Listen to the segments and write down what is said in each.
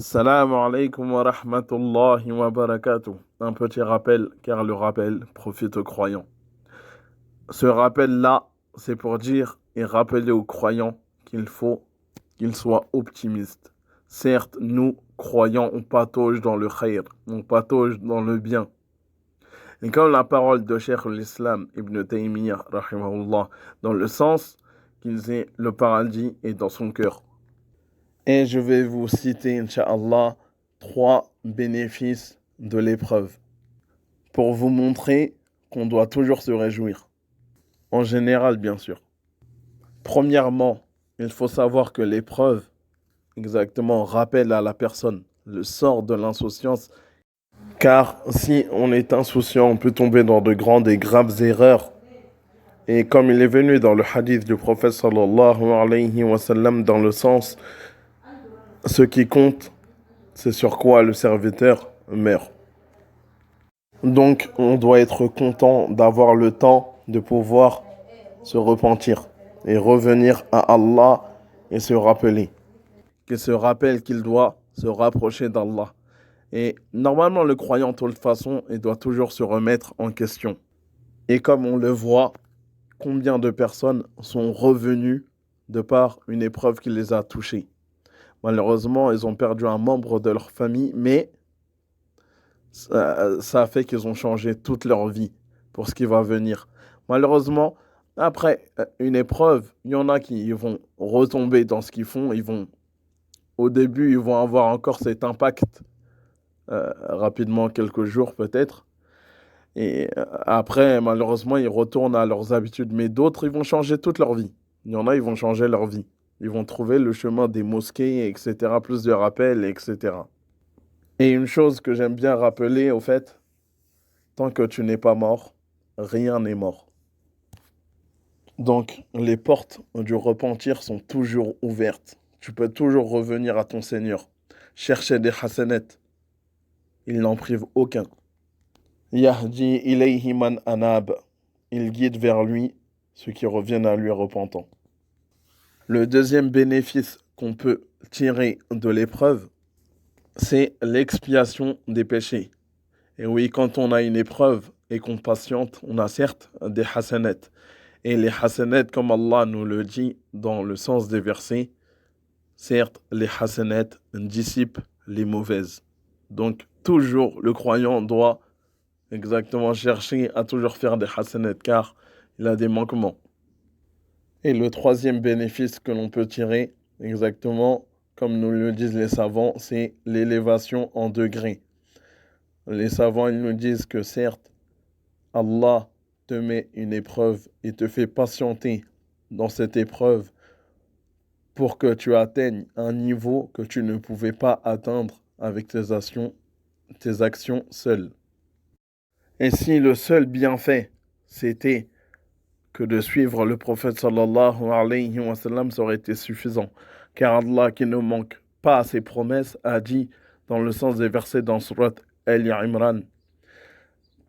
Assalamu alaikum wa rahmatullahi wa barakatuh. Un petit rappel, car le rappel profite aux croyants. Ce rappel-là, c'est pour dire et rappeler aux croyants qu'il faut qu'ils soient optimistes. Certes, nous, croyants, on patauge dans le khayr, on patauge dans le bien. Et comme la parole de Cheikh l'Islam Ibn Taymiyyah, rahimahullah, dans le sens qu'ils aient le paradis est dans son cœur. Et je vais vous citer, Inch'Allah, 3 bénéfices de l'épreuve pour vous montrer qu'on doit toujours se réjouir. En général, bien sûr. Premièrement, il faut savoir que l'épreuve, exactement, rappelle à la personne le sort de l'insouciance. Car si on est insouciant, on peut tomber dans de grandes et graves erreurs. Et comme il est venu dans le hadith du prophète sallallahu alayhi wa sallam, dans le sens, ce qui compte, c'est sur quoi le serviteur meurt. Donc, on doit être content d'avoir le temps de pouvoir se repentir et revenir à Allah et se rappeler. Qu'il se rappelle qu'il doit se rapprocher d'Allah. Et normalement, le croyant, de toute façon, il doit toujours se remettre en question. Et comme on le voit, combien de personnes sont revenues de par une épreuve qui les a touchées. Malheureusement, ils ont perdu un membre de leur famille, mais ça a fait qu'ils ont changé toute leur vie pour ce qui va venir. Malheureusement, après une épreuve, il y en a qui vont retomber dans ce qu'ils font. Au début, ils vont avoir encore cet impact, rapidement, quelques jours peut-être. Et après, malheureusement, ils retournent à leurs habitudes. Mais d'autres, ils vont changer toute leur vie. Il y en a, ils vont changer leur vie. Ils vont trouver le chemin des mosquées, etc., plus de rappels, etc. Et une chose que j'aime bien rappeler, au fait, tant que tu n'es pas mort, rien n'est mort. Donc, les portes du repentir sont toujours ouvertes. Tu peux toujours revenir à ton Seigneur. Chercher des hasanat. Il n'en prive aucun. Yahdi ilayhi man anab. Il guide vers lui ceux qui reviennent à lui repentants. Le deuxième bénéfice qu'on peut tirer de l'épreuve, c'est l'expiation des péchés. Et oui, quand on a une épreuve et qu'on patiente, on a certes des hasanat. Et les hasanat, comme Allah nous le dit dans le sens des versets, certes, les hasanat dissipent les mauvaises. Donc, toujours, le croyant doit exactement chercher à toujours faire des hasanat, car il a des manquements. Et le troisième bénéfice que l'on peut tirer, exactement comme nous le disent les savants, c'est l'élévation en degrés. Les savants, ils nous disent que certes, Allah te met une épreuve et te fait patienter dans cette épreuve pour que tu atteignes un niveau que tu ne pouvais pas atteindre avec tes actions seules. Et si le seul bienfait, c'était que de suivre le prophète sallallahu alayhi wa sallam, ça aurait été suffisant. Car Allah, qui ne manque pas à ses promesses, a dit dans le sens des versets dans Surat Al-Imran,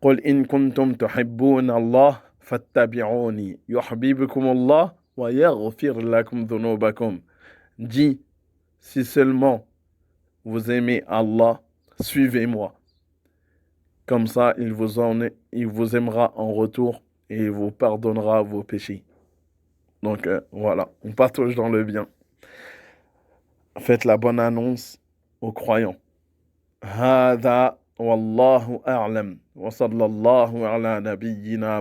قل إن كنتم تحبون الله فاتبعوني يحببكم الله ويغفر لكم ذنوبكم. Dis, si seulement vous aimez Allah, suivez-moi. Comme ça, il vous aimera en retour et il vous pardonnera vos péchés. Donc voilà, on partage dans le bien. Faites la bonne annonce aux croyants. هذا والله أعلم وصلى الله على نبينا